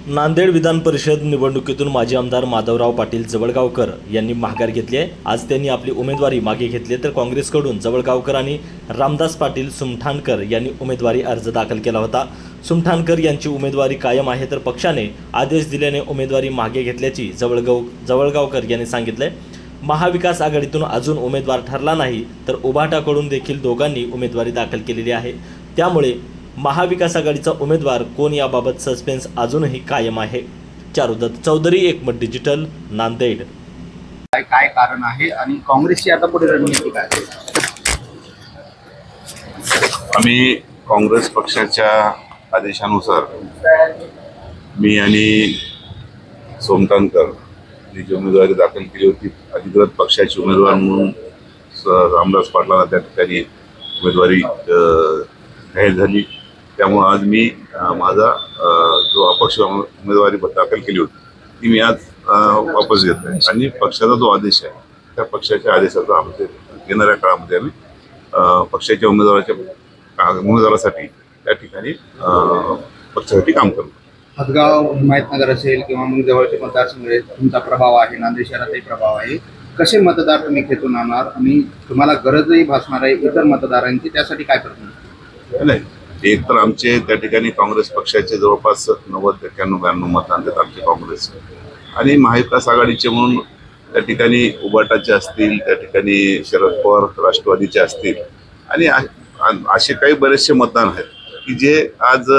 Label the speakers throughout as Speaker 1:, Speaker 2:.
Speaker 1: नांदेड विधान परिषद निवडणुकीतून माजी आमदार माधवराव पाटील जवळगावकर यांनी माघार घेतली आहे। आज त्यांनी आपली उमेदवारी मागे घेतली तर काँग्रेसकडून जवळगावकर आणि रामदास पाटील सुमठाणकर यांनी उमेदवारी अर्ज दाखल केला होता। सुमठाणकर यांची उमेदवारी कायम आहे तर पक्षाने आदेश दिल्याने उमेदवारी मागे घेतल्याची जवळगावकर यांनी सांगितले। महाविकास आघाडीतून अजून उमेदवार ठरला नाही तर उभाटाकडून देखील दोघांनी उमेदवारी दाखल केलेली आहे। त्यामुळे महाविकास आघाडीचा उमेदवार कोण याबाबत सस्पेन्स अजूनही कायम आहे। चारुदत्त चौधरी, एकमत डिजिटल, नांदेड।
Speaker 2: काय कारण आहे आणि काँग्रेसची आता पुढे रणनीती काय?
Speaker 3: आम्ही काँग्रेस पक्षाच्या आदेशानुसार मी आणि सोमठाणकर जी उमेदवारी दाखल केली होती, अधिकृत पक्षाची उमेदवार म्हणून रामदास पाटलांना त्या ठिकाणी उमेदवारी जाहीर झाली। त्यामुळे आज मी माझा जो अपक्ष उमेदवारी दाखल केली होती ती मी आज वापस घेत आहे आणि पक्षाचा जो आदेश आहे त्या पक्षाच्या आदेशाचा आमचे येणाऱ्या काळामध्ये आम्ही पक्षाच्या उमेदवारासाठी त्या ठिकाणी पक्षासाठी काम करू।
Speaker 2: हदगाव, हिमायतनगर असेल किंवा मग जवळचे मतदारसंघ तुमचा प्रभाव आहे, नांदेड शहरातही प्रभाव आहे, कसे मतदार तुम्ही खेचून आणणार आणि तुम्हाला गरजही भासणार आहे इतर मतदारांची, त्यासाठी काय प्रयत्न?
Speaker 3: नाही, एक तर आमचे त्या ठिकाणी काँग्रेस पक्षाचे जवळपास 90-91-92 मतदान देतात आमचे काँग्रेस आणि महाविकास आघाडीचे म्हणून त्या ठिकाणी उबाटाचे असतील, त्या ठिकाणी शरद पवार राष्ट्रवादीचे असतील आणि असे काही बरेचसे मतदान आहेत की जे आज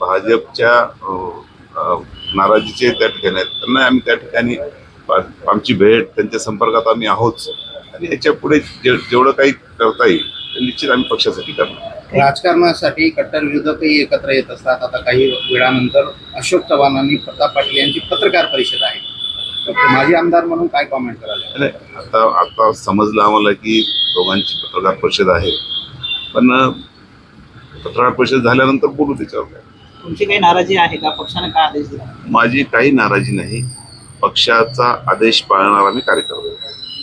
Speaker 3: भाजपच्या नाराजीचे त्या ठिकाणी आहेत। त्यांना आम्ही त्या ठिकाणी आमची भेट, त्यांच्या संपर्कात आम्ही आहोत आणि याच्या पुढे जेवढं काही करता येईल ते निश्चित आम्ही पक्षासाठी करणार।
Speaker 2: राजकारणासाठी कट्टर विरोधकही एकत्र येत असतात। आता काही वेळानंतर अशोक चव्हाणांनी प्रताप पाटील यांची पत्रकार परिषद आहे, तर माजी आमदार म्हणून काय कॉमेंट करायला?
Speaker 3: आता समजलं आम्हाला की दोघांची पत्रकार परिषद आहे, पण पत्रकार परिषद झाल्यानंतर बोलू त्याच्यावर। काय
Speaker 4: तुमची काही नाराजी आहे का? पक्षाने काय आदेश दिला?
Speaker 3: माझी काही नाराजी नाही, पक्षाचा आदेश पाळणारा मी कार्यकर्ता आहे।